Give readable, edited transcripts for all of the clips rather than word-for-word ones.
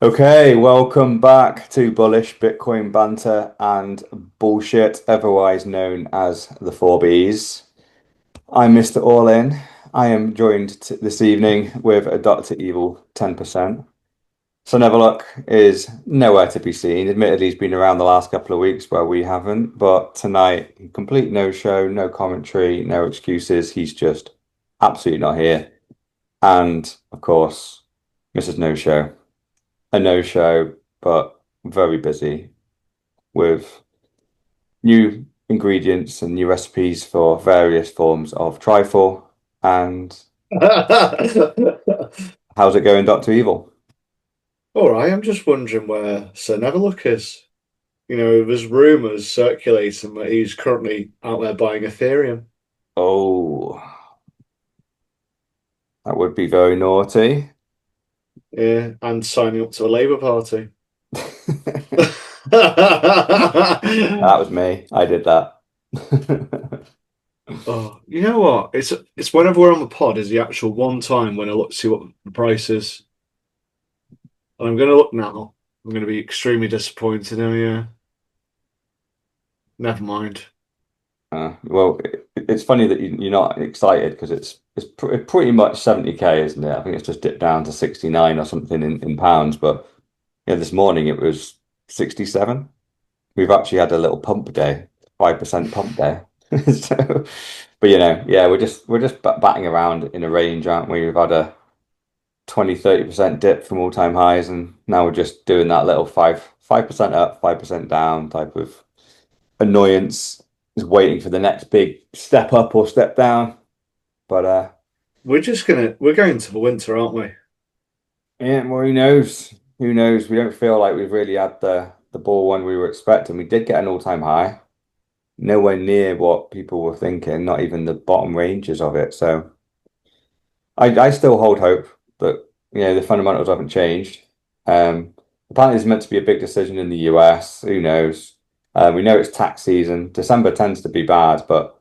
Okay, welcome back to Bullish Bitcoin Banter and Bullshit, otherwise known as the 4Bs. I'm Mr. All In. I am joined this evening with a Dr. Evil 10%. So Neverlook is nowhere to be seen. Admittedly, he's been around the last couple of weeks where we haven't, but tonight, complete no show, no commentary, no excuses. He's just absolutely not here. And of course, Mrs. No Show. A no-show, but very busy with new ingredients and new recipes for various forms of trifle. And how's it going, Dr. Evil? All right, I'm just wondering where Sir Neverlook is. There's rumors circulating that he's currently out there buying Ethereum. Oh, that would be very naughty. Yeah, and signing up to a Labour Party. That was me. I did that. Oh, you know what? It's whenever we're on the pod is the actual one time when I look to see what the price is. And I'm gonna look now. I'm gonna be extremely disappointed. Oh yeah. Never mind. Well, it's funny that you're not excited because it's pretty much 70k, isn't it? I think it's just dipped down to 69 or something in pounds. But yeah, this morning it was 67. We've actually had a little pump day, 5% pump day. So, but yeah, we're just batting around in a range, aren't we? We've had a 20-30% dip from all-time highs, and now we're just doing that little 5% up, 5% down type of annoyance, is waiting for the next big step up or step down. But We're going to the winter, aren't we? yeah, well, who knows? Who knows? We don't feel like we've really had the ball one we were expecting. We did get an all-time high, nowhere near what people were thinking, not even the bottom ranges of it. So I still hold hope that the fundamentals haven't changed. Apparently, it's meant to be a big decision in the US. Who knows? We know it's tax season. December tends to be bad, but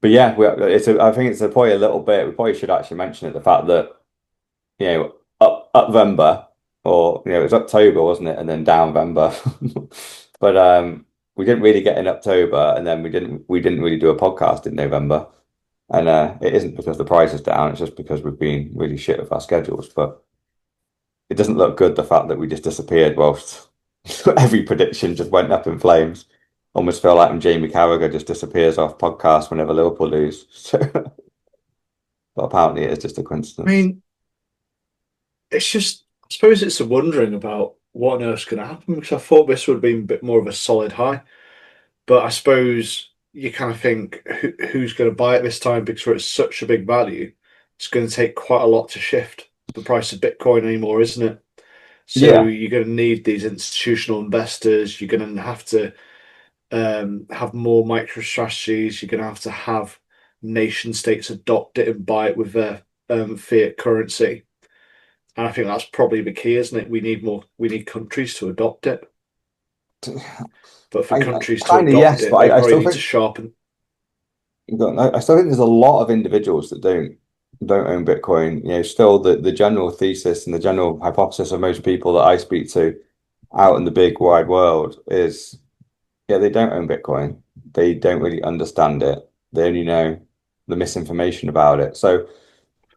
yeah, I think it's probably a little bit. We probably should actually mention it, the fact that up November, or it was October, wasn't it, and then down November. But we didn't really get in October, and then we didn't really do a podcast in November. And it isn't because the price is down, it's just because we've been really shit with our schedules. But it doesn't look good, the fact that we just disappeared whilst every prediction just went up in flames. Almost feel like when Jamie Carragher just disappears off podcasts whenever Liverpool lose. So, but apparently it is just a I coincidence. mean, it's just, I suppose it's a wondering about what on earth's going to happen because I thought this would have been a bit more of a solid high. But I suppose you kind of think who's going to buy it this time because it's such a big value. It's going to take quite a lot to shift the price of Bitcoin anymore, isn't it? So Yeah. you're going to need these institutional investors. You're going to have more micro strategies. You're going to have nation states adopt it and buy it with their fiat currency. And I think that's probably the key, isn't it? We need countries to adopt it. But for I countries to kind of adopt yes, it, but they I probably still need to think sharpen. I still think there's a lot of individuals that don't own Bitcoin. Still the general thesis and the general hypothesis of most people that I speak to out in the big wide world is, yeah, they don't own Bitcoin. They don't really understand it. They only know the misinformation about it. So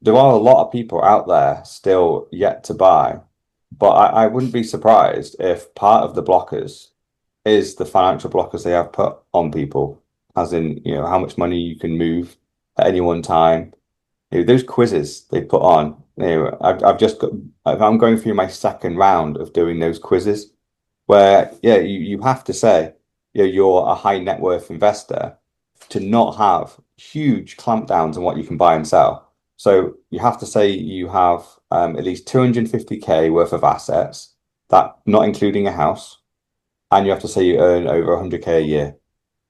there are a lot of people out there still yet to buy, but I wouldn't be surprised if part of the blockers is the financial blockers they have put on people, as in, how much money you can move at any one time. Those quizzes they put on, I've just got, I'm going through my second round of doing those quizzes where, yeah, you have to say, you're a high net worth investor to not have huge clampdowns on what you can buy and sell. So you have to say you have at least 250k worth of assets, that not including a house, and you have to say you earn over 100k a year.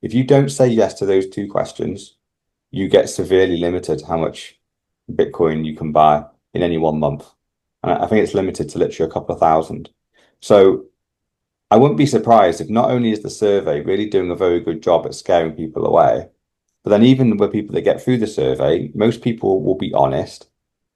If you don't say yes to those two questions, you get severely limited how much Bitcoin you can buy in any one month. And I think it's limited to literally a couple of thousand. So I wouldn't be surprised if not only is the survey really doing a very good job at scaring people away, but then even with people that get through the survey, most people will be honest.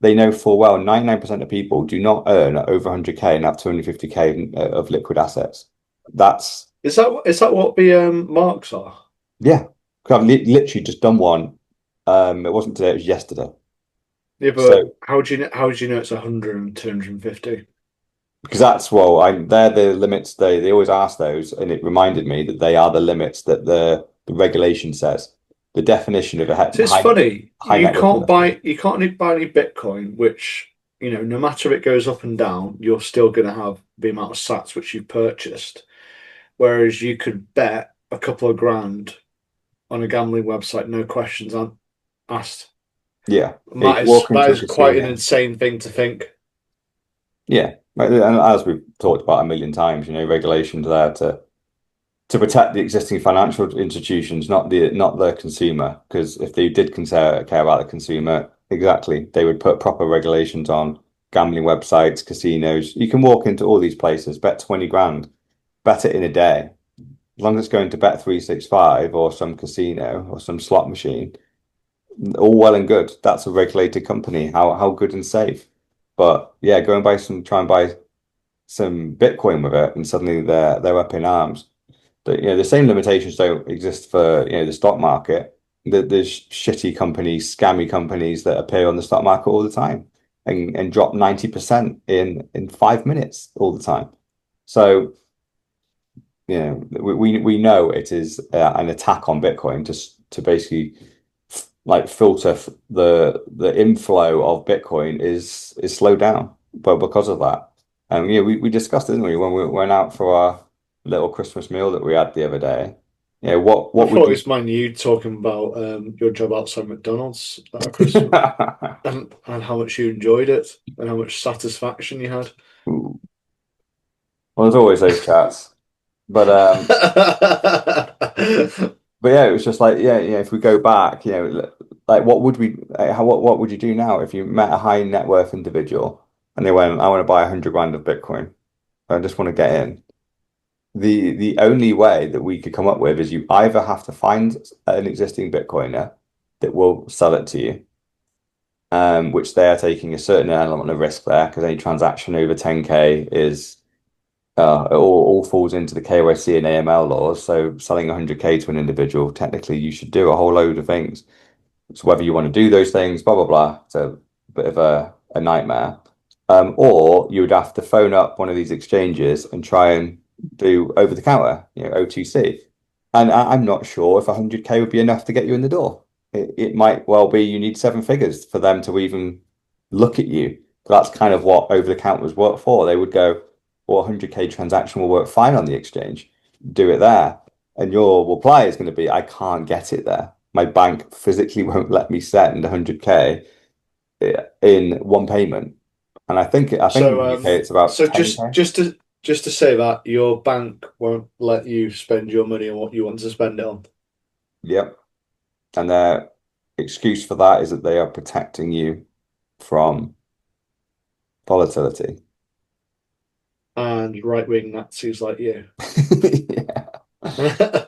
they know full well 99% of people do not earn over 100K and have 250K of liquid assets. That's Is that what the marks are? yeah. 'Cause I've literally just done one. It wasn't today, it was yesterday. Yeah, but So how do you know it's 100 and 250? because that's well, they're the limits. They always ask those, and it reminded me that they are the limits that the regulation says. The definition of a So it's funny, high net worth investor. you can't buy any Bitcoin, which, you know, no matter if it goes up and down, you're still going to have the amount of sats which you've purchased. Whereas you could bet a couple of grand on a gambling website, no questions asked. Yeah, you walk That into a is quite an casino. insane thing to think. Yeah, and as we've talked about a million times, regulations there to protect the existing financial institutions, not the consumer. Because if they did care about the consumer, exactly, they would put proper regulations on gambling websites, casinos. You can walk into all these places, bet 20 grand, bet it in a day. As long as it's going to Bet365 or some casino or some slot machine, all well and good. That's a regulated company. How good and safe. But yeah, go and try and buy some Bitcoin with it, and suddenly they're up in arms. But the same limitations don't exist for the stock market. There's shitty companies, scammy companies that appear on the stock market all the time and drop 90% in 5 minutes all the time. So we know it is an attack on Bitcoin to basically like filter the inflow of Bitcoin is slowed down, but because of that. And we discussed, didn't we, when we went out for our little Christmas meal that we had the other day. I What would thought it you was mine you talking about your job outside McDonald's at Christmas and how much you enjoyed it and how much satisfaction you had. Ooh. Well, there's always those chats. But but yeah, it was just like, if we go back, like what would we what would you do now if you met a high net worth individual and they went, I want to buy 100 grand of Bitcoin. I just want to get in. The only way that we could come up with is you either have to find an existing Bitcoiner that will sell it to you, which they are taking a certain element of risk there because any transaction over 10K is it all falls into the KYC and AML laws. So selling 100K to an individual, technically you should do a whole load of things. So whether you want to do those things, blah blah blah, it's a bit of a nightmare. Or you would have to phone up one of these exchanges and try and do over the counter, OTC. And I'm not sure if 100K would be enough to get you in the door. It might well be you need seven figures for them to even look at you. That's kind of what over the counters work for. They would go, well, 100K transaction will work fine on the exchange. Do it there. And your reply is going to be, I can't get it there. My bank physically won't let me send 100K in one payment. And I think in So the UK it's about so 10K. just to say that your bank won't let you spend your money on what you want to spend it on. Yep. And their excuse for that is that they are protecting you from volatility. And right wing Nazis like you. Yeah.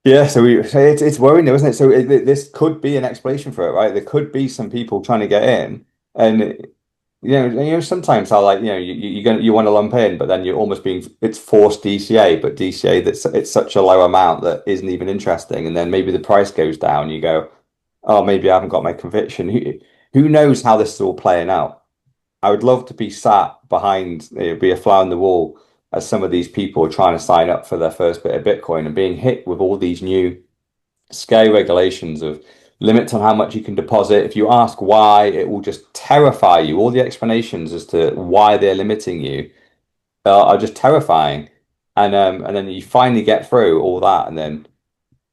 Yeah, so it's worrying though, isn't it? So this could be an explanation for it, right? There could be some people trying to get in, and sometimes how like you want to lump in, but then you're almost being it's forced DCA, but DCA that's it's such a low amount that isn't even interesting, and then maybe the price goes down. You go, oh, maybe I haven't got my conviction. Who knows how this is all playing out? I would love to be sat behind, be a fly on the wall as some of these people are trying to sign up for their first bit of Bitcoin and being hit with all these new scary regulations of limits on how much you can deposit. If you ask why, it will just terrify you. All the explanations as to why they're limiting you are just terrifying. And then you finally get through all that, and then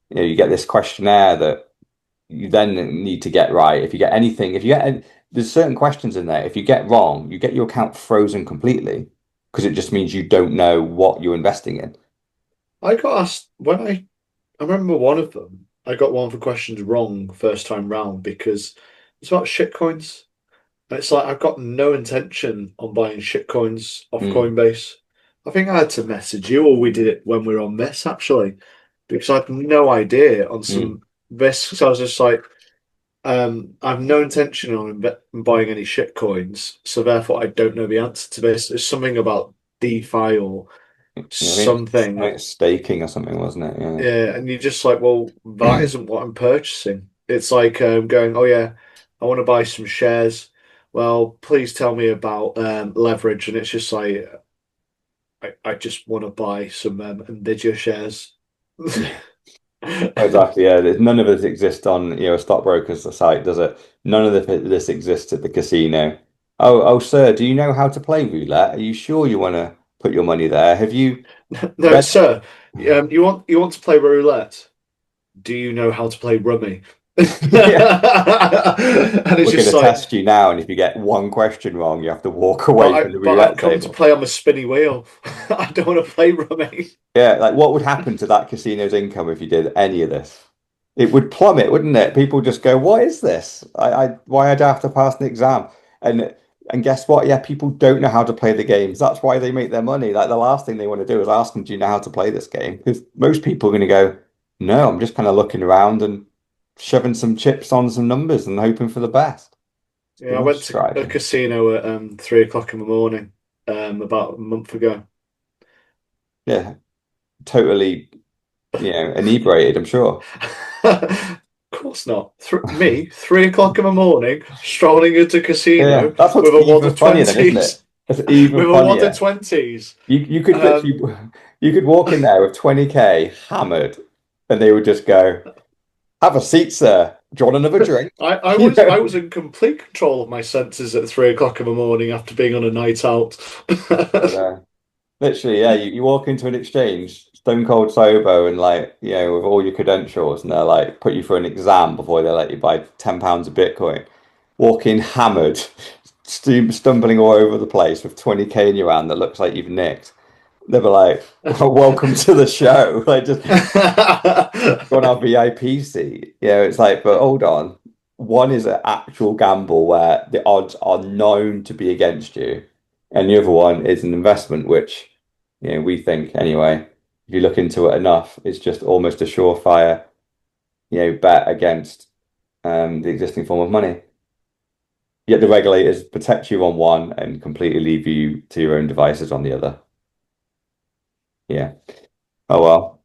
you get this questionnaire that you then need to get right. If you get anything, if you get there's certain questions in there. If you get wrong, you get your account frozen completely because it just means you don't know what you're investing in. I got asked when I remember one of them. I got one of the questions wrong first time round because it's about shit coins. And it's like I've got no intention on buying shit coins off Mm, Coinbase. I think I had to message you, or we did it when we were on this actually, because I had no idea on mm. some risks. I was just like, I've no intention on buying any shit coins, so therefore I don't know the answer to this. It's something about DeFi or Yeah, I think it's something. like staking or something, wasn't it? Yeah. Yeah, and you're just like, well, that isn't what I'm purchasing. It's like going, oh yeah, I want to buy some shares. Well, please tell me about leverage, and it's just like I just want to buy some Nvidia shares. Yeah. Exactly. Yeah. None of this exists on, a stockbroker's site, does it? None of this exists at the casino. Oh, sir, do you know how to play roulette? Are you sure you want to put your money there? Have you No, read? sir, you want to play roulette? Do you know how to play rummy? Yeah. And it's We're going just to like, test you now, and if you get one question wrong, you have to walk but away I from the but I've roulette come to table. play on the spinny wheel. I don't want to play rummy. Yeah, like what would happen to that casino's income if you did any of this? It would plummet, wouldn't it? People just go, "What is this? Why I have to pass an exam?" And and guess what? Yeah, people don't know how to play the games. That's why they make their money. Like the last thing they want to do is ask them, "Do you know how to play this game?" Because most people are going to go, "No, I'm just kind of looking around and shoving some chips on some numbers and hoping for the best." It's the Yeah, I most went to a strategy. casino at 3 o'clock in the morning about a month ago. Yeah, totally, inebriated, I'm sure. Of course not. Me, 3 o'clock in the morning, strolling into a Yeah, casino that's what's with a wad even of funnier then, isn't it? 20s, It's even with a wad of funnier. 20s. You could literally Um, you could walk in there with 20K hammered and they would just go, "Have a seat, sir. Do you want another drink?" I, I You was I know? was in complete control of my senses at 3 o'clock in the morning after being on a night out. Yeah. Literally, yeah, you walk into an exchange, stone cold sober and like, with all your credentials and they're like put you for an exam before they let you buy £10 of Bitcoin. Walk in hammered, stumbling all over the place with 20K in your hand that looks like you've nicked. They were like, well, welcome to the show. Like, just go on our VIP seat. It's like, but hold on. One is an actual gamble where the odds are known to be against you, and the other one is an investment, which, we think anyway, if you look into it enough, it's just almost a surefire, bet against the existing form of money. Yet the regulators protect you on one and completely leave you to your own devices on the other. Yeah. Oh well.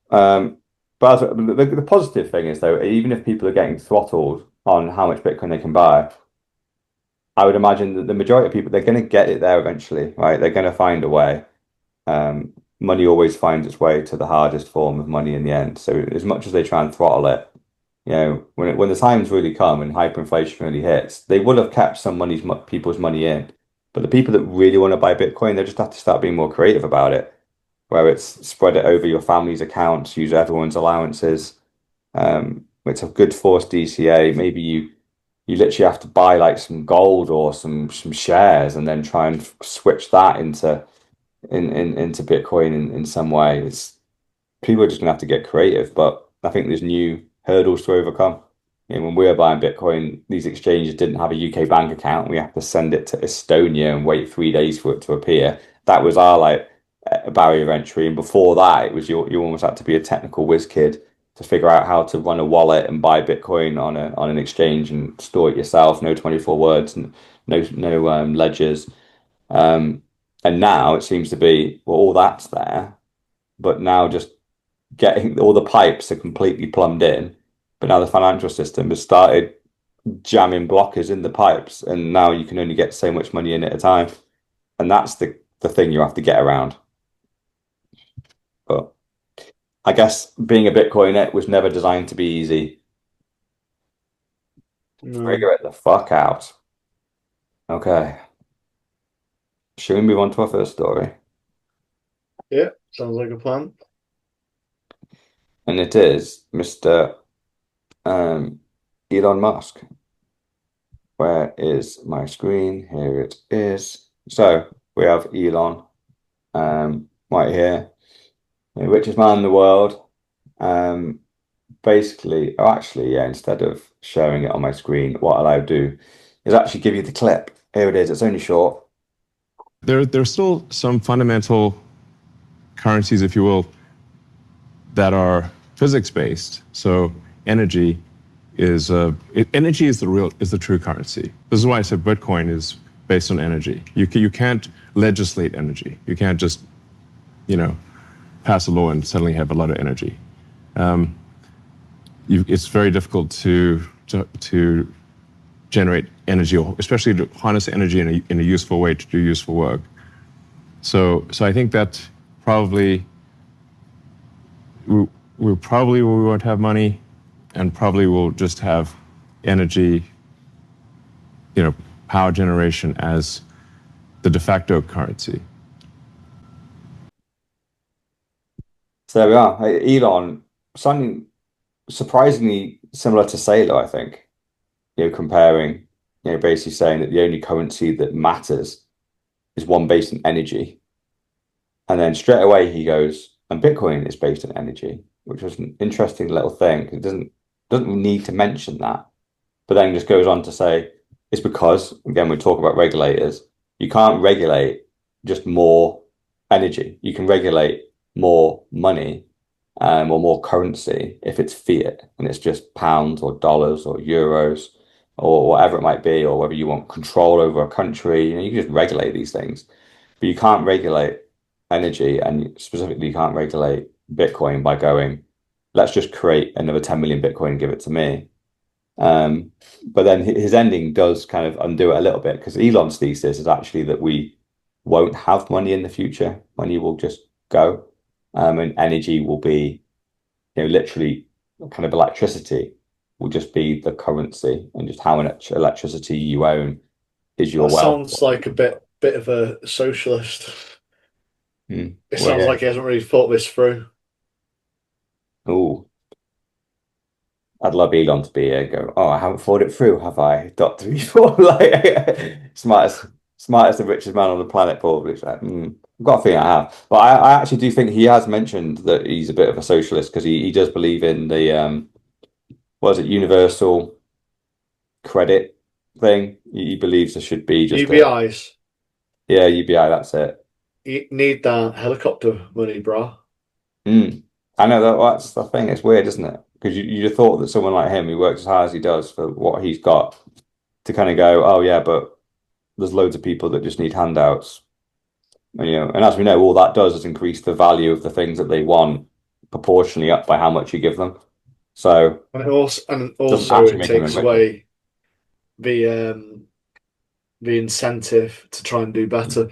But the positive thing is though, even if people are getting throttled on how much Bitcoin they can buy, I would imagine that the majority of people they're going to get it there eventually, right? They're going to find a way. Money always finds its way to the hardest form of money in the end. So as much as they try and throttle it, when the times really come and hyperinflation really hits, they will have kept people's money in. But the people that really want to buy Bitcoin, they just have to start being more creative about it where it's spread it over your family's accounts, use everyone's allowances. It's a good forced DCA. Maybe you literally have to buy like some gold or some shares and then try and switch that into Bitcoin in some way. It's people are just gonna have to get creative, but I think there's new hurdles to overcome. When we were buying Bitcoin, these exchanges didn't have a UK bank account. We have to send it to Estonia and wait 3 days for it to appear. That was our like a barrier of entry. And before that, it was you almost had to be a technical whiz kid to figure out how to run a wallet and buy Bitcoin on an exchange and store it yourself. No 24 words and no ledgers. Um, and now it seems to be well, all that's there, but now just getting all the pipes are completely plumbed in, but now the financial system has started jamming blockers in the pipes, and now you can only get so much money in at a time, and that's the thing you have to get around. But I guess being a Bitcoiner was never designed to be easy. No. Figure it the fuck out. Okay, should we move on to our first story? Yeah, sounds like a plan. And it is Mr. Um, Elon Musk. Where is my screen? Here it is. So we have Elon right here, the richest man in the world. Um, basically, oh, actually, yeah, instead of showing it on my screen, what I'll do is actually give you the clip. Here it is. It's only short. There's still some fundamental currencies, if you will, that are physics based. So energy energy is the true currency. This is why I said Bitcoin is based on energy. You can't legislate energy. You can't just, pass a law and suddenly have a lot of energy. It's very difficult to generate energy, or especially to harness energy in a useful way to do useful work. So I think that probably we won't have money, and probably we'll just have energy, power generation as the de facto currency. So there we are. Elon, something surprisingly similar to Saylor, I think. Comparing, basically saying that the only currency that matters is one based on energy. And then straight away he goes, and Bitcoin is based on energy, which was an interesting little thing. It doesn't need to mention that, but then just goes on to say it's because, again, we talk about regulators. You can't regulate just more energy. You can regulate more money, or more currency if it's fiat and it's just pounds or dollars or euros or whatever it might be, or whether you want control over a country. You can just regulate these things, but you can't regulate energy, and specifically you can't regulate Bitcoin by going, let's just create another 10 million Bitcoin and give it to me. But then his ending does kind of undo it a little bit, because Elon's thesis is actually that we won't have money in the future. Money will just go, and energy will be, literally kind of electricity will just be the currency, and just how much electricity you own is your That wealth. sounds like a bit of a socialist. It Well, sounds yeah. like he hasn't really thought this through. Oh, I'd love Elon to be here and go, oh, I haven't thought it through, have I? Dot 3 4, like smartest and richest man on the planet, probably. It's like, I've got a feeling I have. But I actually do think he has mentioned that he's a bit of a socialist, because he does believe in the what is it, universal credit thing. He believes there should be just UBIs. Yeah, UBI, that's it. You need that helicopter money, bro. I know that's the thing. It's weird, isn't it? Because you'd have thought that someone like him, who works as hard as he does for what he's got, to kind of go, oh yeah, but there's loads of people that just need handouts. And as we know, all that does is increase the value of the things that they want proportionally up by how much you give them. So And also doesn't actually it make them takes richer. away the incentive to try and do better.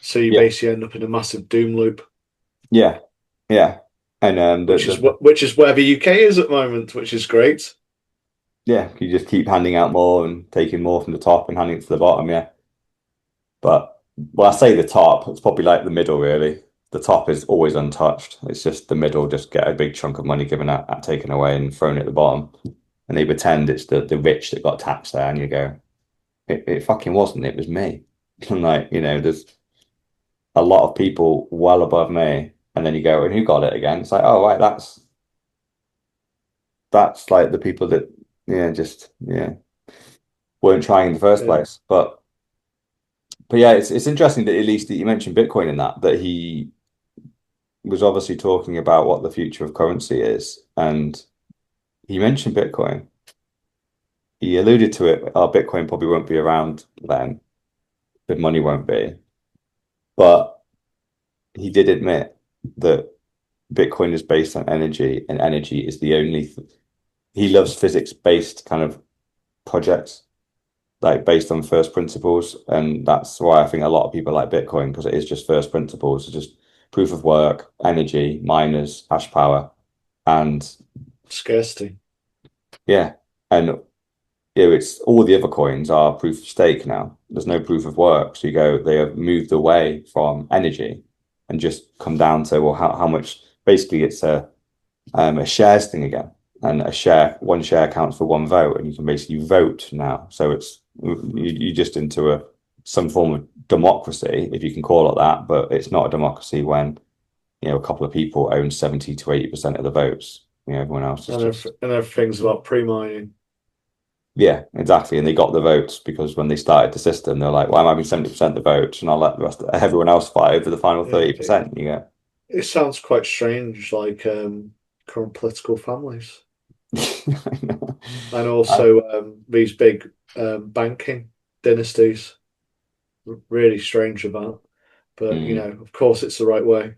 So you Yeah. basically end up in a massive doom loop, Yeah, and which is where the UK is at the moment, which is great. yeah, you just keep handing out more and taking more from the top and handing it to the bottom. Yeah, but I say the top, it's probably like the middle, really. The top is always untouched. It's just the middle, just get a big chunk of money given out, taken away, and thrown at the bottom. And they pretend it's the rich that got taxed there, and you go, it fucking wasn't. It was me. And there's a lot of people well above me, and then you go, and who got it again? It's like, oh right, that's like the people that weren't trying in the first place. But yeah, it's interesting that at least that you mentioned Bitcoin in that he was obviously talking about what the future of currency is, and he mentioned Bitcoin. He alluded to it. Oh, Bitcoin probably won't be around then. The money won't be. But he did admit that Bitcoin is based on energy, and energy is the only he loves physics-based kind of projects, like based on first principles. And that's why I think a lot of people like Bitcoin, because it is just first principles. It's just proof of work, energy, miners, hash power, and Scarcity. yeah. And it's all the other coins are proof of stake now. There's no proof of work. So they have moved away from energy and just come down to, well, how much. Basically it's a shares thing again. And one share counts for one vote, and you can basically vote now. So it's you just into some form of democracy, if you can call it that, but it's not a democracy when a couple of people own 70 to 80% of the votes. Everyone else is and everything's about pre-mining. Yeah, exactly. And they got the votes because when they started the system, they're like, well, I'm having 70% of the votes, and I'll let everyone else fight over the final 30%. It sounds quite strange, like current political families. I know. And also these big banking dynasties. Really strange of that. But, you Mm. know, of course it's the right way.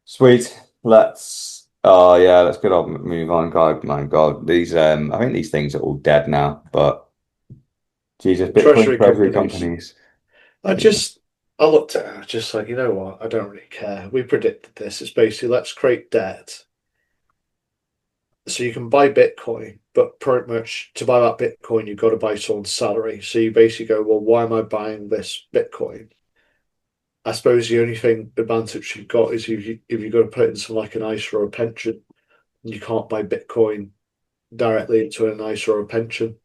Sweet. Let's get on, move on. God, my God. I think these things are all dead now, but Jesus, Bitcoin Treasury treasury companies. companies. I Yeah. just, I looked at it, I was just like, you know what? I don't really care. We predicted this. It's basically let's create debt so you can buy Bitcoin, but pretty much to buy that Bitcoin, you've got to buy someone's salary. So you basically go, well, why am I buying this Bitcoin? I suppose the only thing advantage you've got is if you've got to put it into like an ISA or a pension, you can't buy Bitcoin directly into an ISA or a pension.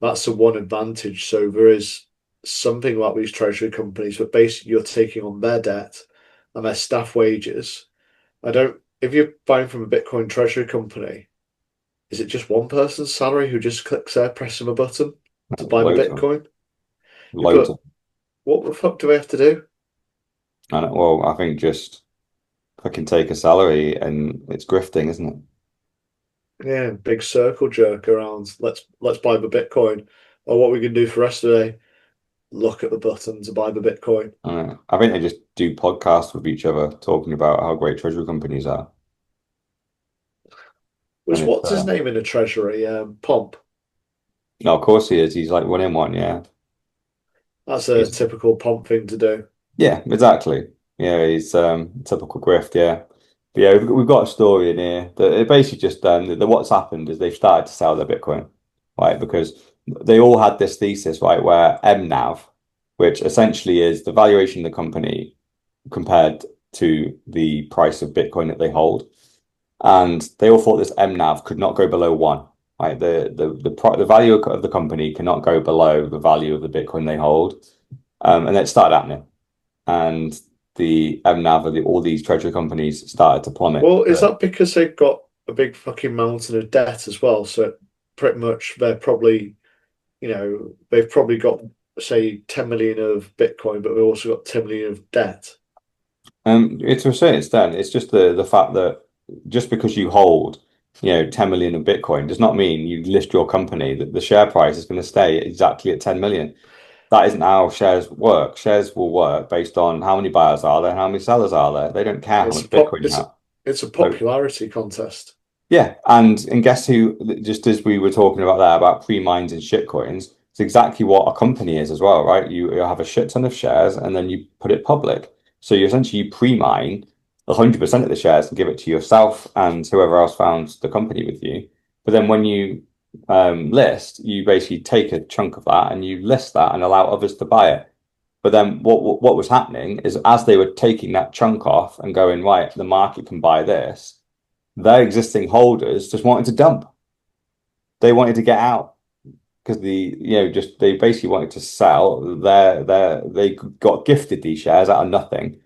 That's the one advantage. So there is something about these treasury companies, but basically you're taking on their debt and their staff wages. If you're buying from a Bitcoin treasury company, is it just one person's salary who just clicks there, pressing a button to buy the Loads of, Bitcoin? Yeah, loads but of. what the fuck do they have to do? Well, I think just fucking take a salary and it's grifting, isn't it? Yeah, big circle jerk around. Let's buy the Bitcoin. Or what we can do for the rest of the day, look at the button to buy the Bitcoin. I think they just do podcasts with each other talking about how great treasury companies are. And Was it's what's his name in the treasury? Pomp. no, of course he is. He's like one in one, yeah. That's a He's typical Pomp thing to do. Yeah, exactly. Yeah, he's typical grift, yeah. But yeah, we've got a story in here that it basically just what's happened is they've started to sell their Bitcoin, right? Because they all had this thesis, right, where MNAV, which essentially is the valuation of the company compared to the price of Bitcoin that they hold. And they all thought this MNAV could not go below one, right? The value of the company cannot go below the value of the Bitcoin they hold. And it started happening and the MNAV of all these treasury companies started to plummet. Well, is that because they've got a big fucking mountain of debt as well? So pretty much they're probably, they've probably got say 10 million of Bitcoin, but they've also got 10 million of debt. To a certain extent, it's just the fact that just because you hold, 10 million of Bitcoin does not mean you list your company that the share price is going to stay exactly at 10 million. That isn't how shares work. Shares will work based on how many buyers are there, how many sellers are there. They don't care how It's a much Bitcoin you it's a, have. it's a So, popularity contest. yeah, and guess who? Just as we were talking about there about pre-mines and shitcoins, it's exactly what a company is as well, right? You have a shit ton of shares and then you put it public. So you pre-mine 100% of the shares and give it to yourself and whoever else found the company with you. But then when you list, you basically take a chunk of that and you list that and allow others to buy it. But then what was happening is as they were taking that chunk off and going, right, the market can buy this, their existing holders just wanted to dump. They wanted to get out because they basically wanted to sell they got gifted these shares out of nothing.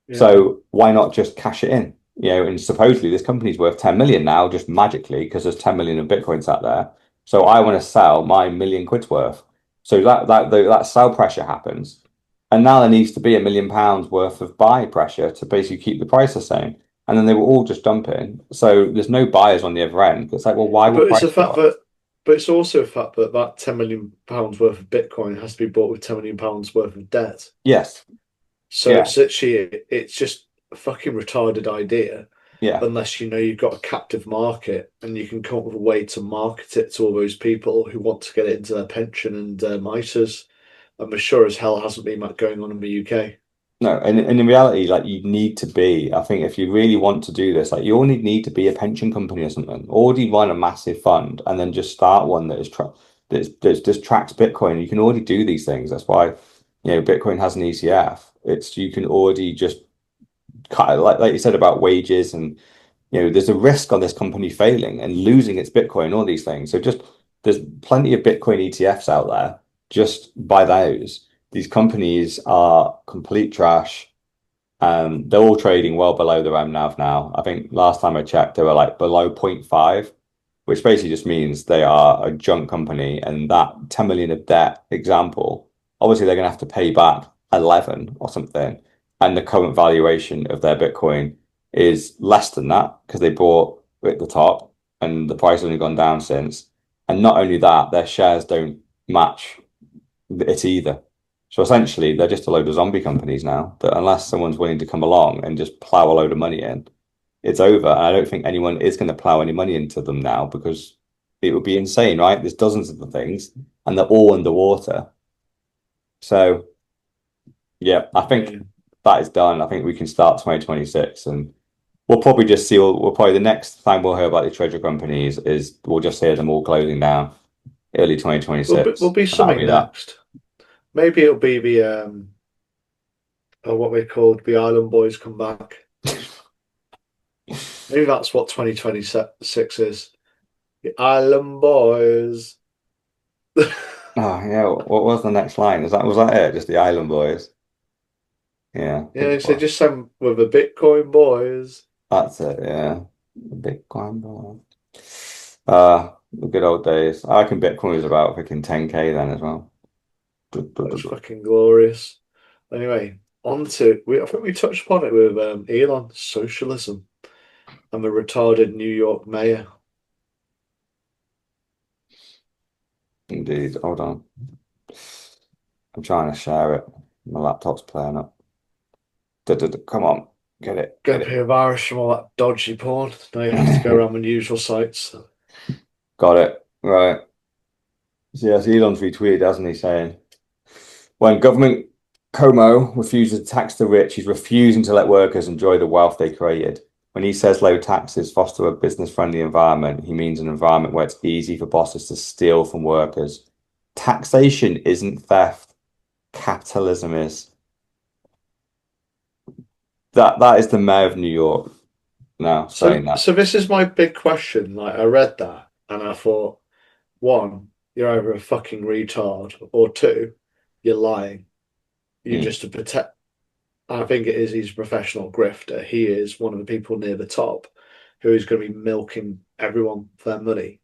Yeah. So why not just cash it in? And supposedly this company's worth 10 million now, just magically, because there's 10 million of Bitcoins out there. So I want to sell my million quid's worth. So that sell pressure happens. And now there needs to be £1 million worth of buy pressure to basically keep the price the same. And then they were all just dumping. So there's no buyers on the other end. It's like, well, why would But it's price a go fact up? but it's also a fact that that £10 million worth of Bitcoin has to be bought with £10 million worth of debt. Yes. So Yeah. it's just a fucking retarded idea Yeah. unless you've got a captive market and you can come up with a way to market it to all those people who want to get it into their pension and MISAs. I'm sure as hell hasn't been that going on in the UK. No, and in reality, like you need to be, I think if you really want to do this, like you only need to be a pension company or something. Already run a massive fund and then just start one that is that's just tracks Bitcoin. You can already do these things. That's why, Bitcoin has an ETF. It's you can already just cut like you said about wages and there's a risk on this company failing and losing its Bitcoin, all these things. So just there's plenty of Bitcoin ETFs out there. Just buy those. These companies are complete trash. They're all trading well below their MNAV now. I think last time I checked, they were like below 0.5, which basically just means they are a junk company. And that 10 million of debt example, obviously they're going to have to pay back 11 or something. And the current valuation of their Bitcoin is less than that because they bought at the top and the price has only gone down since. And not only that, their shares don't match it either. So essentially, they're just a load of zombie companies now that unless someone's willing to come along and just plow a load of money in, it's over. And I don't think anyone is going to plow any money into them now because it would be insane, right? There's dozens of the things and they're all underwater. So, yeah, I think that is done. I think we can start 2026 and we'll probably just see, we'll probably the next time we'll hear about the treasure companies is we'll just hear them all closing down early 2026. Will be something next. Maybe it'll be the what we called the Island Boys come back. Maybe that's what 2026 is. The Island Boys. Oh yeah, what was the next line? Was that it? Just the Island Boys? Yeah. Yeah, so just some with the Bitcoin boys. That's it, yeah. The Bitcoin boys. The good old days. I reckon Bitcoin was about freaking 10K then as well. That's fucking glorious. Anyway, I think we touched upon it with Elon, socialism and the retarded New York mayor. Indeed. Hold on. I'm trying to share it. My laptop's playing up. Come on, get it. Get a virus from all that dodgy porn. Now you have to go around unusual sites. Got it. Right. So yes, Elon's retweeted, hasn't he, saying when government Como refuses to tax the rich, he's refusing to let workers enjoy the wealth they created. When he says low taxes foster a business-friendly environment, he means an environment where it's easy for bosses to steal from workers. Taxation isn't theft. Capitalism is. That is the mayor of New York now saying that. So this is my big question. Like I read that and I thought, one, you're either a fucking retard, or two, you're lying. You're just to protect. I think it is he's a professional grifter. He is one of the people near the top who is going to be milking everyone for their money.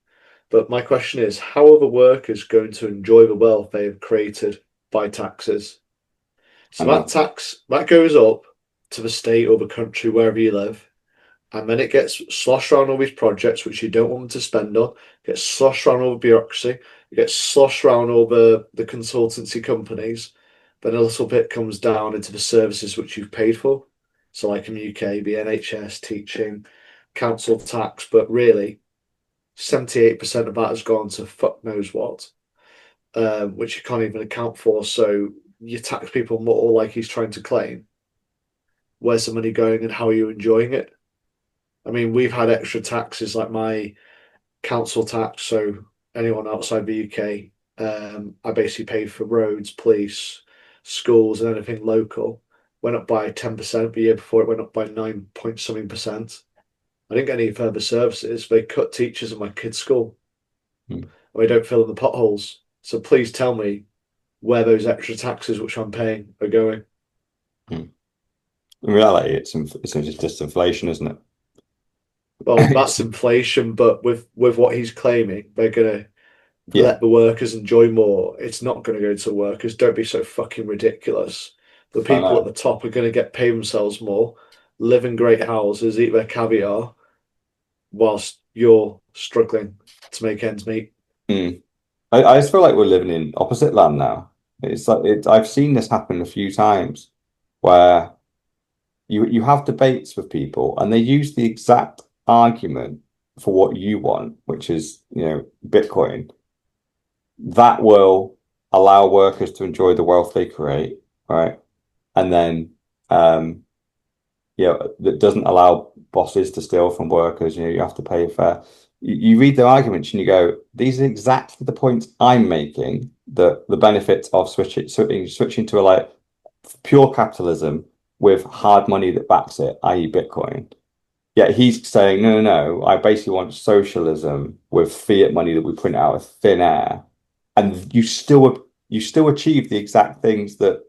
But my question is, how are the workers going to enjoy the wealth they have created by taxes? So that tax, that goes up to the state or the country, wherever you live, and then it gets sloshed around all these projects which you don't want them to spend on, it gets sloshed around all the bureaucracy, it gets sloshed around all the consultancy companies, then a little bit comes down into the services which you've paid for. So like in the UK, the NHS, teaching, council tax, but really 78% of that has gone to fuck knows what, which you can't even account for. So you tax people more like he's trying to claim. Where's the money going and how are you enjoying it? I mean, we've had extra taxes like my council tax. So anyone outside the UK, I basically paid for roads, police, schools, and anything local. Went up by 10%. The year before it went up by 9 point something percent. I didn't get any further services. They cut teachers at my kids' school. They don't fill in the potholes. So please tell me where those extra taxes which I'm paying are going. In reality, it's just inflation, isn't it? Well, that's inflation, but with what he's claiming, they're gonna let the workers enjoy more. It's not going to go to workers. Don't be so fucking ridiculous. The people at the top are going to get paid themselves more, live in great houses, eat their caviar, whilst you're struggling to make ends meet. I just feel like we're living in opposite land now. It's like I've seen this happen a few times where you have debates with people and they use the exact argument for what you want, which is, Bitcoin. That will allow workers to enjoy the wealth they create, right? And then, that doesn't allow bosses to steal from workers. You have to pay fair. You read their arguments and you go, these are exactly the points I'm making. The benefits of switching to a pure capitalism with hard money that backs it, i.e., Bitcoin. Yet he's saying, no, I basically want socialism with fiat money that we print out of thin air. And you still achieve the exact things that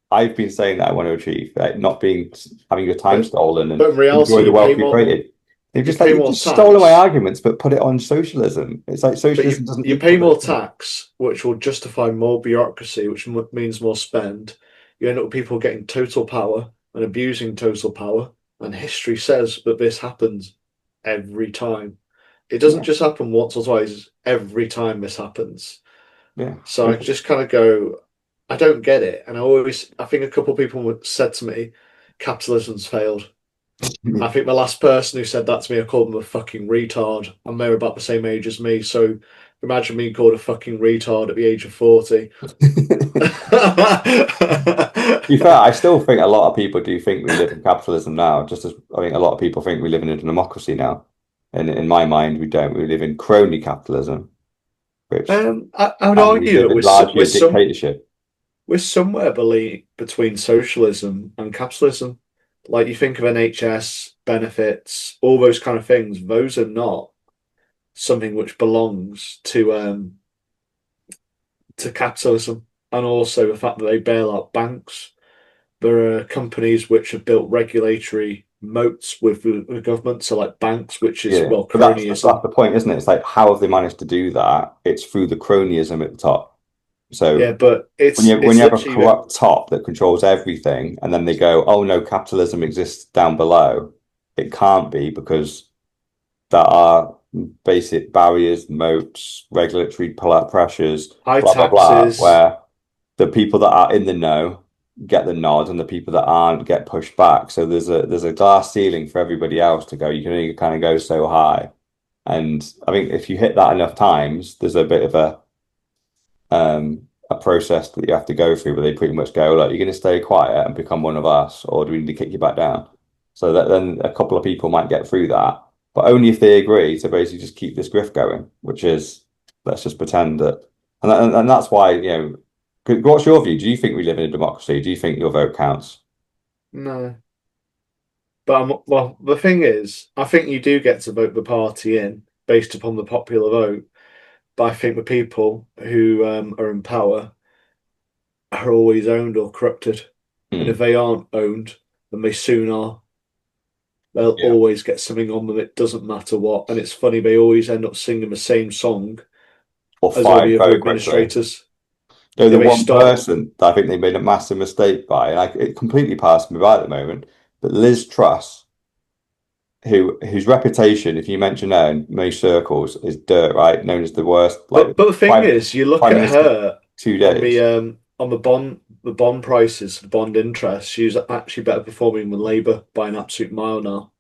I've been saying that I want to achieve, not having your time stolen and enjoy the wealth you created. They've just stolen my arguments, but put it on socialism. It's like socialism doesn't. You pay more tax, which will justify more bureaucracy, which means more spend. You end up with people getting total power and abusing total power. and history says that this happens every time. It doesn't Yeah. just happen once or twice, every time this happens. Yeah. So I just kind of go, I don't get it. And I think a couple of people said to me, capitalism's failed. I think the last person who said that to me, I called them a fucking retard, and they're about the same age as me. So imagine being called a fucking retard at the age of 40. To be fair, I still think a lot of people do think we live in capitalism now, just as I think a lot of people think we live in a democracy now. And in my mind, we don't. We live in crony capitalism, which I would and we argue live that in largely a dictatorship. we're somewhere between socialism and capitalism. Like you think of NHS benefits, all those kind of things. Those are not something which belongs to capitalism, and also the fact that they bail out banks. There are companies which have built regulatory moats with the government, so like banks, which is Yeah, well but that's cronyism. the point, isn't it? It's like how have they managed to do that? It's through the cronyism at the top. Yeah, So but when it's you have a literally corrupt top that controls everything, and then they go, "Oh no, capitalism exists down below," it can't be because there are basic barriers, moats, regulatory pressures, high blah blah blah, taxes. where the people that are in the know get the nod, and the people that aren't get pushed back. So there's a glass ceiling for everybody else to go. You can only kind of go so high, and I think if you hit that enough times, there's a bit of a process that you have to go through where they pretty much go, like, you're going to stay quiet and become one of us, or do we need to kick you back down? So that then a couple of people might get through that, but only if they agree to basically just keep this grift going, which is let's just pretend that, and that's why, what's your view? Do you think we live in a democracy? Do you think your vote counts? No, but well, the thing is, I think you do get to vote the party in based upon the popular vote. But I think the people who are in power are always owned or corrupted, and if Hmm. they aren't owned, then they soon are. They'll Yeah. always get something on them. It doesn't matter what. And it's funny, they always end up singing the same song Or as all the fired other very quickly. administrators. The Yeah, they one start. person that I think they made a massive mistake by, and it completely passed me by at the moment, but Liz Truss, whose reputation, if you mention her in most circles, is dirt, right? Known as the worst, like But the thing prime, is, you look prime at minister her 2 days. on the bond prices, the bond interest. She's actually better performing than Labour by an absolute mile now.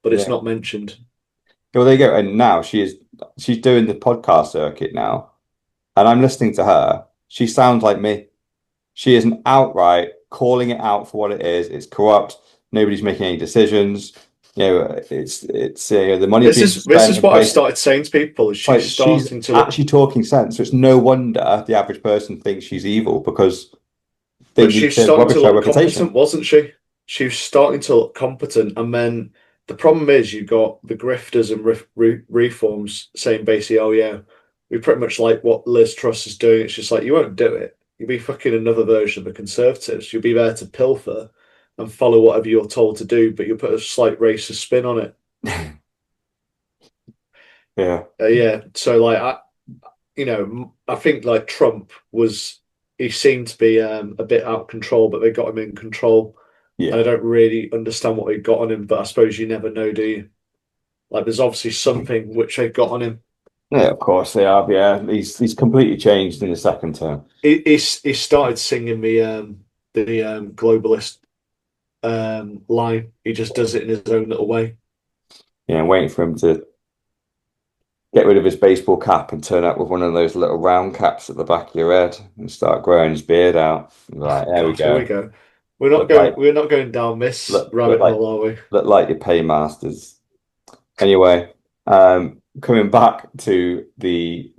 But it's Yeah. not mentioned. Well, there you go. And now she's doing the podcast circuit now, and I'm listening to her. She sounds like me. She isn't outright calling it out for what it is. It's corrupt. Nobody's making any decisions. It's the money's being This spent is in what I've places. started saying to people. Is Like she's she's starting to look, actually talking sense. So it's no wonder the average person thinks she's evil because they but need she's to starting to rubbish her look competent, reputation. wasn't she? She was starting to look competent, and then the problem is you got the grifters and reforms saying basically, "Oh yeah, we pretty much like what Liz Truss is doing." It's just like you won't do it. You'll be fucking another version of the Conservatives. You'll be there to pilfer and follow whatever you're told to do, but you'll put a slight racist spin on it. Yeah. Yeah, so like I think like Trump was he seemed to be a bit out of control, but they got him in control. And I Yeah. don't really understand what they got on him, but I suppose you never know, do you? Like there's obviously something which they got on him. Yeah, of course they are. Yeah. He's completely changed in the second term. He started singing the globalist line. He just does it in his own little way. Yeah, waiting for him to get rid of his baseball cap and turn up with one of those little round caps at the back of your head and start growing his beard out. Right, there we God, here we go. go. Look like We're not going down this look rabbit like hole, are we? look like your paymasters. Anyway, coming back to the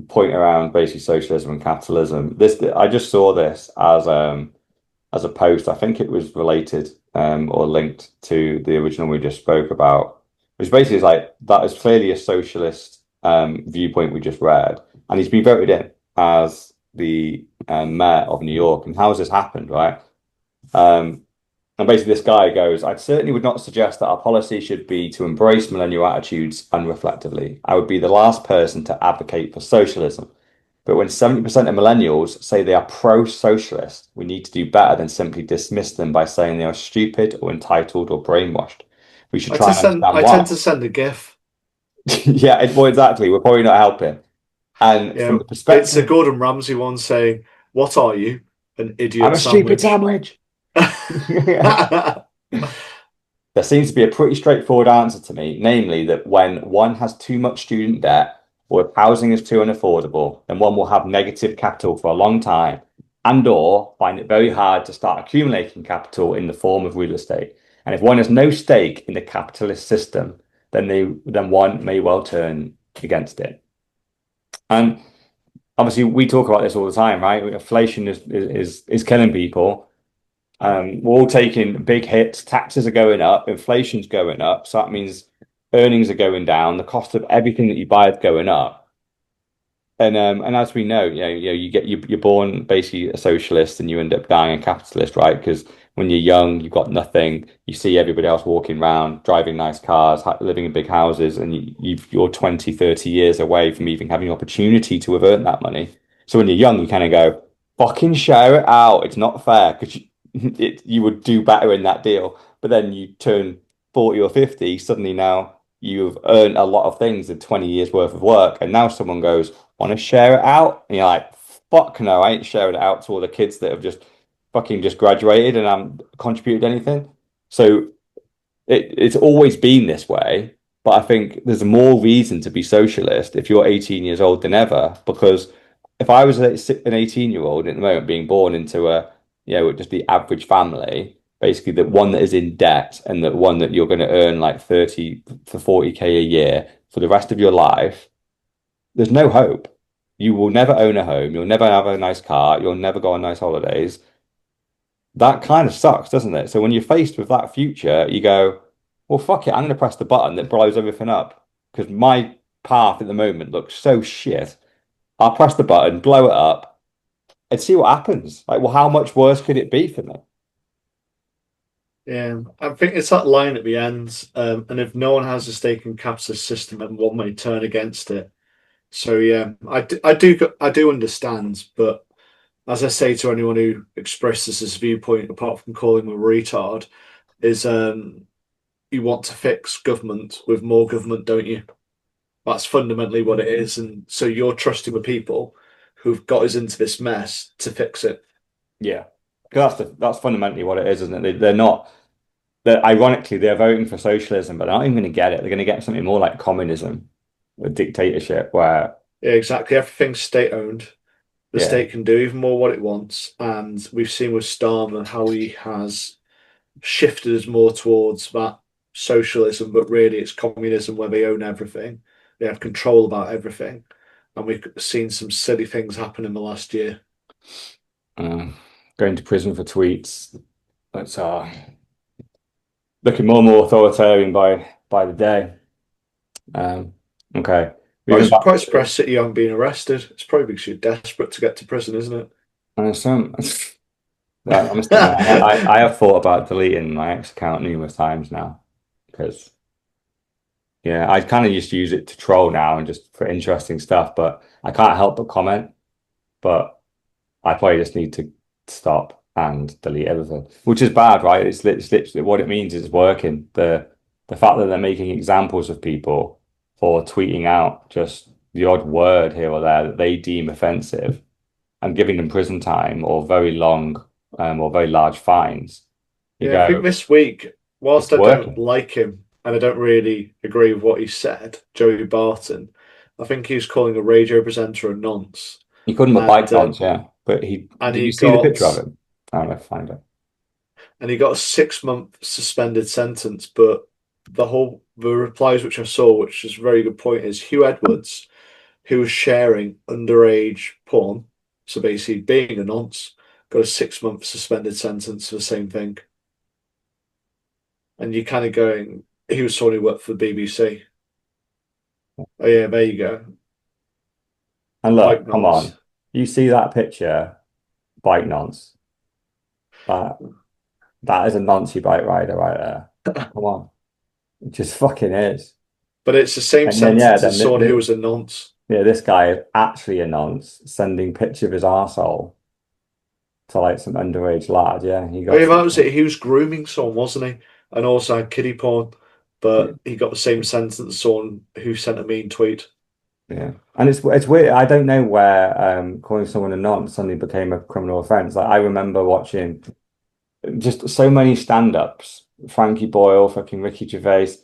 point around basically socialism and capitalism. This I just saw this as a post. I think it was related or linked to the original we just spoke about, which basically is like that is clearly a socialist viewpoint we just read, and he's been voted in as the mayor of New York. And how has this happened, right? Um, and basically, this guy goes, I certainly would not suggest that our policy should be to embrace millennial attitudes unreflectively. I would be the last person to advocate for socialism. But when 70% of millennials say they are pro-socialist, we need to do better than simply dismiss them by saying they are stupid or entitled or brainwashed. We should try and understand I why. tend to send a GIF. Yeah, well, exactly. We're probably not helping. And Yeah, from the it's a perspective, Gordon Ramsay one saying, "What are you? An I'm idiot a stupid sandwich?" sandwich. There seems to be a pretty straightforward answer to me, namely that when one has too much student debt or if housing is too unaffordable, then one will have negative capital for a long time and or find it very hard to start accumulating capital in the form of real estate. And if one has no stake in the capitalist system, then one may well turn against it. And obviously we talk about this all the time, right? Inflation is killing people. We're all taking big hits. Taxes are going up, inflation's going up, so that means earnings are going down. The cost of everything that you buy is going up. And as we know, you're born basically a socialist and you end up dying a capitalist, right? Because when you're young, you've got nothing. You see everybody else walking around, driving nice cars, living in big houses, and you're 20, 30 years away from even having the opportunity to have earned that money. So when you're young, you kind of go, fucking share it out. It's not fair because you would do better in that deal. But then you turn 40 or 50, suddenly now you've earned a lot of things in 20 years worth of work. And now someone goes, want to share it out? And you're like, fuck no, I ain't sharing it out to all the kids that have just graduated and haven't contributed anything. So it's always been this way. But I think there's more reason to be socialist if you're 18 years old than ever. Because if I was an 18-year-old at the moment being born into just the average family, basically the one that is in debt and the one that you're going to earn like 30 to 40K a year for the rest of your life, there's no hope. You will never own a home. You'll never have a nice car. You'll never go on nice holidays. That kind of sucks, doesn't it? So when you're faced with that future, you go, well, fuck it. I'm going to press the button that blows everything up because my path at the moment looks so shit. I'll press the button, blow it up, and see what happens. Like, well, how much worse could it be for me? Yeah, I think it's that line at the end, and if no one has a stake in capitalist system, then one may turn against it. So yeah, I do understand, but as I say to anyone who expresses this viewpoint, apart from calling him a retard, is you want to fix government with more government, don't you? That's fundamentally what it is, and so you're trusting the people who've got us into this mess to fix it. Yeah, because that's fundamentally what it is, isn't it? They're not. Ironically, they're voting for socialism, but they're not even going to get it. They're going to get something more like communism, a dictatorship, where Yeah, exactly. Everything's state owned. The yeah, state can do even more what it wants, and we've seen with Starmer how he has shifted us more towards that socialism, but really it's communism where they own everything. They have control about everything. And we've seen some silly things happen in the last year. going to prison for tweets. That's looking more and more authoritarian by the day. Okay. I'm quite surprised that you haven't been arrested. It's probably because you're desperate to get to prison, isn't it? Honestly, I have thought about deleting my X account numerous times now because yeah, I kind of just use it to troll now and just for interesting stuff, but I can't help but comment. But I probably just need to stop and delete everything, which is bad, right? It's literally what it means is it's working. The fact that they're making examples of people for tweeting out just the odd word here or there that they deem offensive and giving them prison time or very long or very large fines. I think this week, whilst I working. don't like him and I don't really agree with what he said, Joey Barton, I think he was calling a radio presenter a nonce. He called him a bike nonce, yeah. But did you see the picture of him? I don't know if I find it. And he got a 6-month suspended sentence, but the replies which I saw, which is a very good point, is Hugh Edwards, who was sharing underage porn, so basically being a nonce, got a 6-month suspended sentence for the same thing. And you're kind of going, he was someone who worked for the BBC. Oh yeah, there you go. And look, come on. You see that picture, bike nonce. That is a noncy bike rider right there. Come on. It just fucking is. But it's the same sentence as someone who was a nonce. this guy is actually a nonce sending picture of his arsehole to like some underage lad. Yeah, he Oh, got yeah, that was it. He was grooming someone, wasn't he? And also had kiddie porn, yeah. but he got the same sentence as someone who sent a mean tweet. Yeah, and it's weird. I don't know where calling someone a nonce suddenly became a criminal offense. Like I remember watching just so many stand-ups, Frankie Boyle, fucking Ricky Gervais.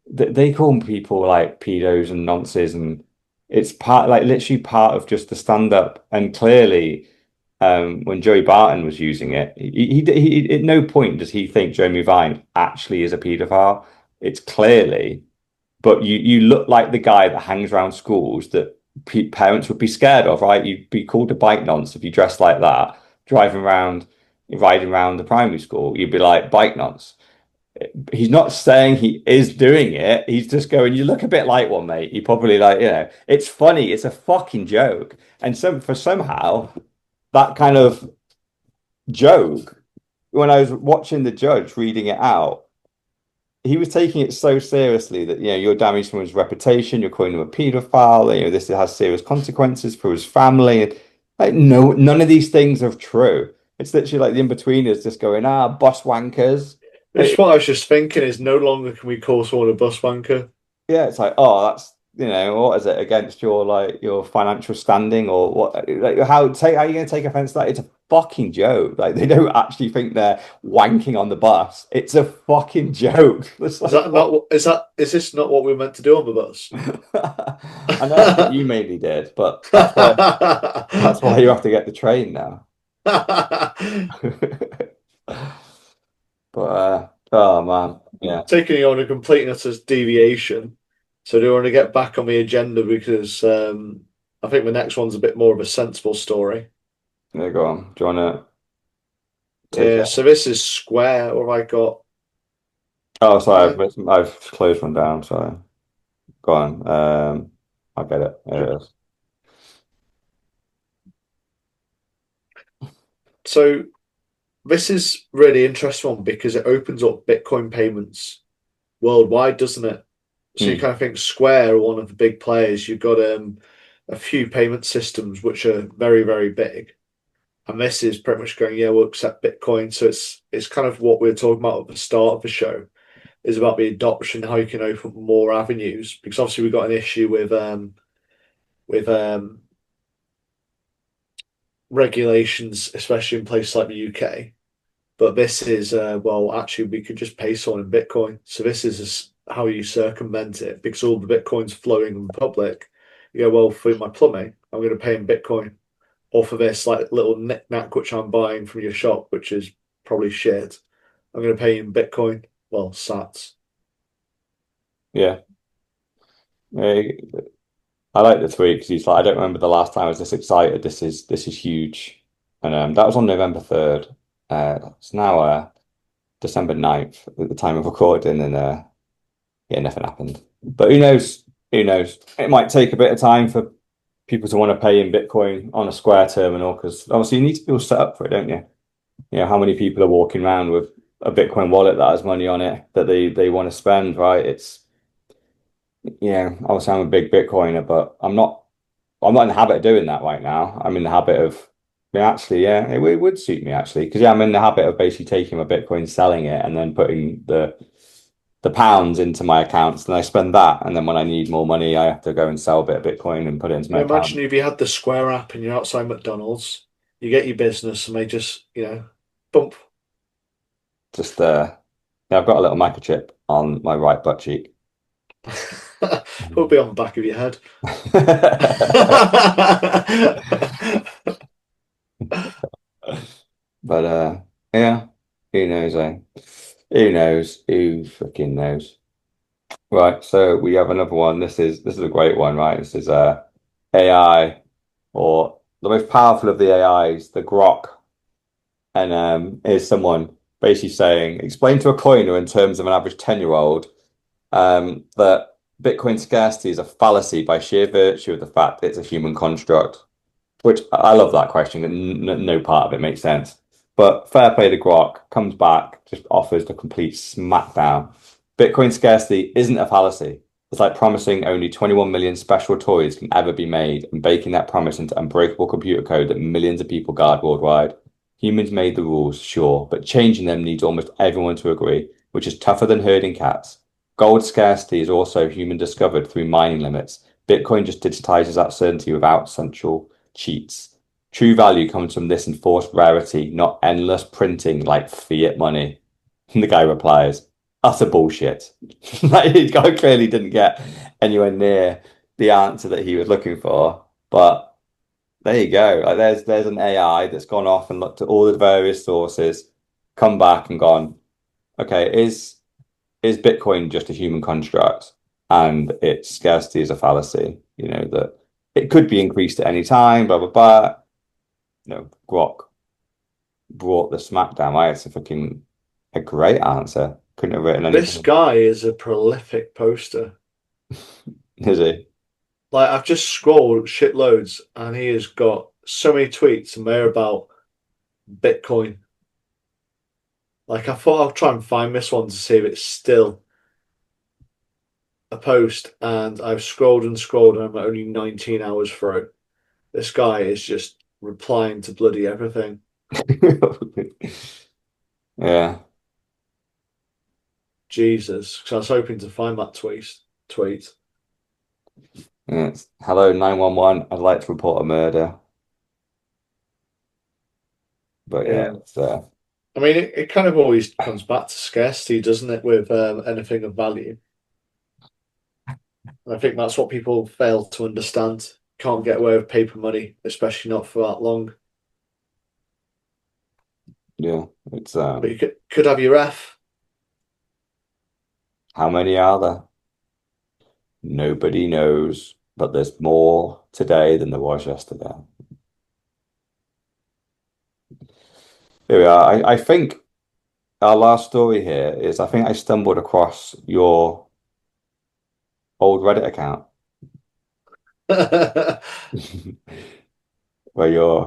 They call people like pedos and nonces, and it's part like literally part of just the stand-up. And clearly, when Joey Barton was using it, he at no point does he think Jeremy Vine actually is a paedophile. It's clearly, but you look like the guy that hangs around schools that parents would be scared of, right? You'd be called a bike nonce if you dressed like that, driving around, riding around the primary school. You'd be like bike nonce. He's not saying he is doing it. He's just going, you look a bit like one, mate. You probably like, it's funny. It's a fucking joke. And somehow that kind of joke, when I was watching the judge reading it out, he was taking it so seriously that you're damaging someone's reputation, you're calling him a paedophile, this has serious consequences for his family. And like no, none of these things are true. It's literally like the in-betweeners just going, bus wankers. It's what I was just thinking is no longer can we call someone a bus wanker. Yeah, it's like, oh, that's what is it against your financial standing or what? Like, how are you going to take offense to that? It's a fucking joke. Like they don't actually think they're wanking on the bus. It's a fucking joke. Is that not? Is this not what we're meant to do on the bus? I know that's what you mainly did, but that's why you have to get the train now. But oh man, yeah. Taking you on a complete and utter deviation. So do you want to get back on the agenda because I think the next one's a bit more of a sensible story. There you go on. Do you want to? Yeah. So this is Square. What have I got? Oh, sorry, I've closed one down. Sorry. Go on. I'll get it. There it is. So this is really interesting one because it opens up Bitcoin payments worldwide, doesn't it? So you kind of think Square are one of the big players. You've got a few payment systems which are very, very big. And this is pretty much going, yeah, we'll accept Bitcoin. So it's kind of what we were talking about at the start of the show, is about the adoption, how you can open more avenues. Because obviously we've got an issue with regulations, especially in places like the UK. But this is well, actually, we could just pay someone in Bitcoin. So this is how you circumvent it because all the Bitcoin's flowing in the public. You go, well, for my plumbing, I'm going to pay in Bitcoin. Or for this like little knick-knack which I'm buying from your shop, which is probably shit, I'm going to pay in Bitcoin. Well, sats. Yeah. I like the tweet because he's like, I don't remember the last time I was this excited. This is huge. And that was on November 3rd. It's now December 9th at the time of recording, and yeah, nothing happened. But who knows? Who knows? It might take a bit of time for people to want to pay in Bitcoin on a Square terminal because obviously you need to be all set up for it, don't you? How many people are walking around with a Bitcoin wallet that has money on it that they want to spend, right? Obviously I'm a big Bitcoiner, but I'm not in the habit of doing that right now. I'm in the habit of it would suit me actually because I'm in the habit of basically taking my Bitcoin, selling it, and then putting the pounds into my accounts. Then I spend that, and then when I need more money, I have to go and sell a bit of Bitcoin and put it into my account. Imagine if you had the Square app and you're outside McDonald's, you get your business, and they just bump. Just I've got a little microchip on my right butt cheek. It'll be on the back of your head. But yeah, who knows, eh? Who knows? Who freaking knows? Right, so we have another one. This is a great one, right? This is AI, or the most powerful of the AIs, the Grok. And here's someone basically saying, explain to a coiner in terms of an average 10-year-old that Bitcoin scarcity is a fallacy by sheer virtue of the fact that it's a human construct. Which I love that question, and no part of it makes sense. But fair play to Grok, comes back, just offers the complete smackdown. Bitcoin scarcity isn't a fallacy. It's like promising only 21 million special toys can ever be made and baking that promise into unbreakable computer code that millions of people guard worldwide. Humans made the rules, sure, but changing them needs almost everyone to agree, which is tougher than herding cats. Gold scarcity is also human discovered through mining limits. Bitcoin just digitizes that certainty without central cheats. True value comes from this enforced rarity, not endless printing like fiat money. And the guy replies, utter bullshit. Like he clearly didn't get anywhere near the answer that he was looking for. But there you go. Like there's an AI that's gone off and looked at all the various sources, come back and gone, okay, is Bitcoin just a human construct and its scarcity is a fallacy? You know, that it could be increased at any time, blah blah blah. You know, Grok brought the smackdown. Right? It's a great answer. Couldn't have written This anything. guy is a prolific poster. Is he? Like I've just scrolled shitloads, and he has got so many tweets, and they're about Bitcoin. Like I thought I'll try and find this one to see if it's still a post, and I've scrolled and scrolled, and I'm only 19 hours through. This guy is just replying to bloody everything. Yeah. Jesus, because I was hoping to find that tweet. Yes. Hello, 911. I'd like to report a murder. But yeah, Yeah. it's I mean, it kind of always comes back to scarcity, doesn't it, with anything of value? And I think that's what people fail to understand. Can't get away with paper money, especially not for that long. yeah, it's But you could have your F. how many are there? Nobody knows, but there's more today than there was yesterday. Here we are. I think our last story here is I think I stumbled across your old Reddit account where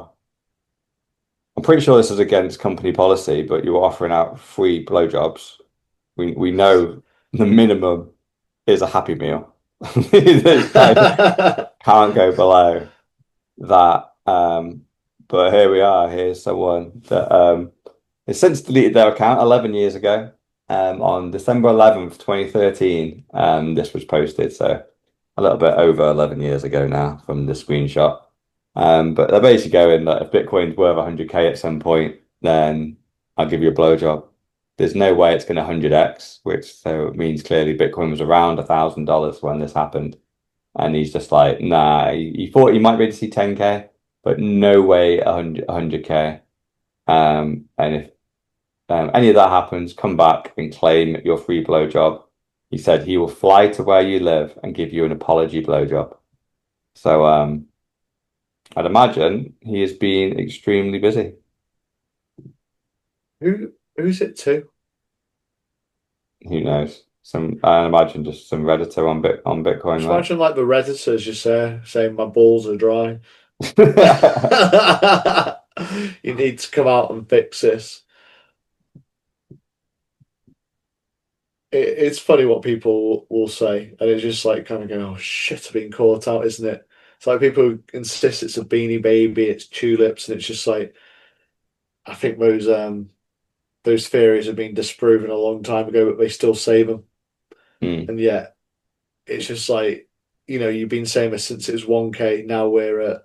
I'm pretty sure this is against company policy, but you were offering out free blowjobs. We know the minimum is a Happy Meal. Can't go below that. But here we are. Here's someone that has since deleted their account 11 years ago. On December 11th, 2013, this was posted. So a little bit over 11 years ago now from the screenshot. But they're basically going that if Bitcoin's worth 100K at some point, then I'll give you a blowjob. There's no way it's going to 100x, which so it means clearly Bitcoin was around $1,000 when this happened. And he's just like, nah, he thought he might be able to see 10K, but no way 100K. And if any of that happens, come back and claim your free blowjob. He said he will fly to where you live and give you an apology blowjob. So I'd imagine he has been extremely busy. Who's it to? Who knows? I imagine just some Redditor on Bitcoin, Just right? imagine like the Redditors just saying my balls are dry. You need to come out and fix this. It's funny what people will say, and it's just like kind of going, "Oh shit, I've been caught out," isn't it? It's like people who insist it's a Beanie Baby, it's tulips, and it's just like I think those theories have been disproven a long time ago, but they still say them, Hmm. and yet it's just like you've been saying this since it was 1K. Now we're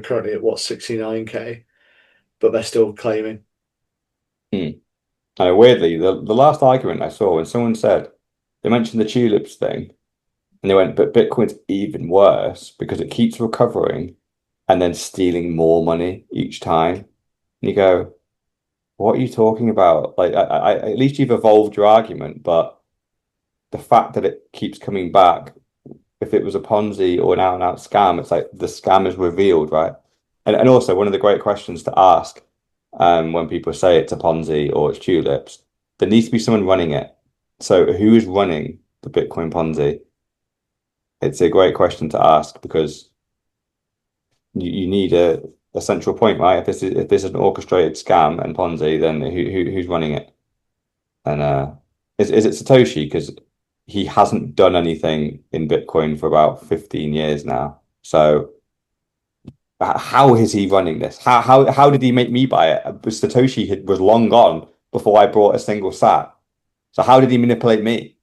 currently at what 69K, but they're still claiming. Hmm. Weirdly, the last argument I saw when someone said they mentioned the tulips thing, and they went, but Bitcoin's even worse because it keeps recovering and then stealing more money each time. And you go, what are you talking about? Like, at least you've evolved your argument, but the fact that it keeps coming back, if it was a Ponzi or an out-and-out scam, it's like the scam is revealed, right? And also one of the great questions to ask when people say it's a Ponzi or it's tulips, there needs to be someone running it. So who is running the Bitcoin Ponzi? It's a great question to ask because you need a central point, right? If this is an orchestrated scam and Ponzi, then who's running it? And is it Satoshi? Because he hasn't done anything in Bitcoin for about 15 years now. So how is he running this? How did he make me buy it? Satoshi was long gone before I bought a single sat. So how did he manipulate me?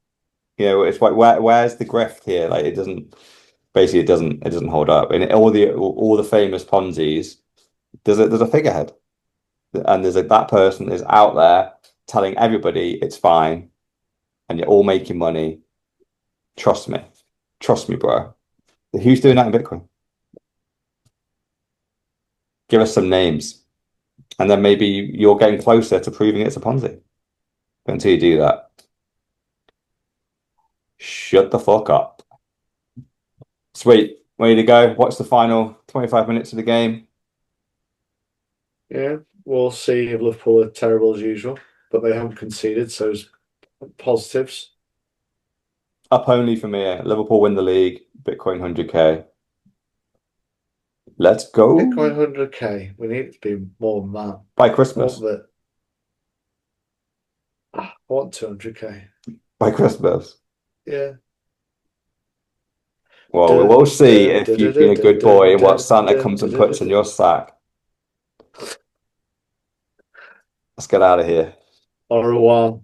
You know, it's like where's the grift here? Like it doesn't hold up. And all the famous Ponzi's, there's a figurehead, and that person is out there telling everybody it's fine, and you're all making money. Trust me, bro. Who's doing that in Bitcoin? Give us some names, and then maybe you're getting closer to proving it's a Ponzi. But until you do that, shut the fuck up. Sweet, way to go. What's the final 25 minutes of the game? Yeah, we'll see if Liverpool are terrible as usual, but they haven't conceded, so it's positives. Up only for me. Liverpool win the league. Bitcoin 100K. Let's go. Bitcoin 100K. We need it to be more than that. By Christmas. I want 200K. By Christmas. Yeah. Well, we'll see if you've been a good boy and what Santa comes and puts in your sack. Let's get out of here. Au revoir.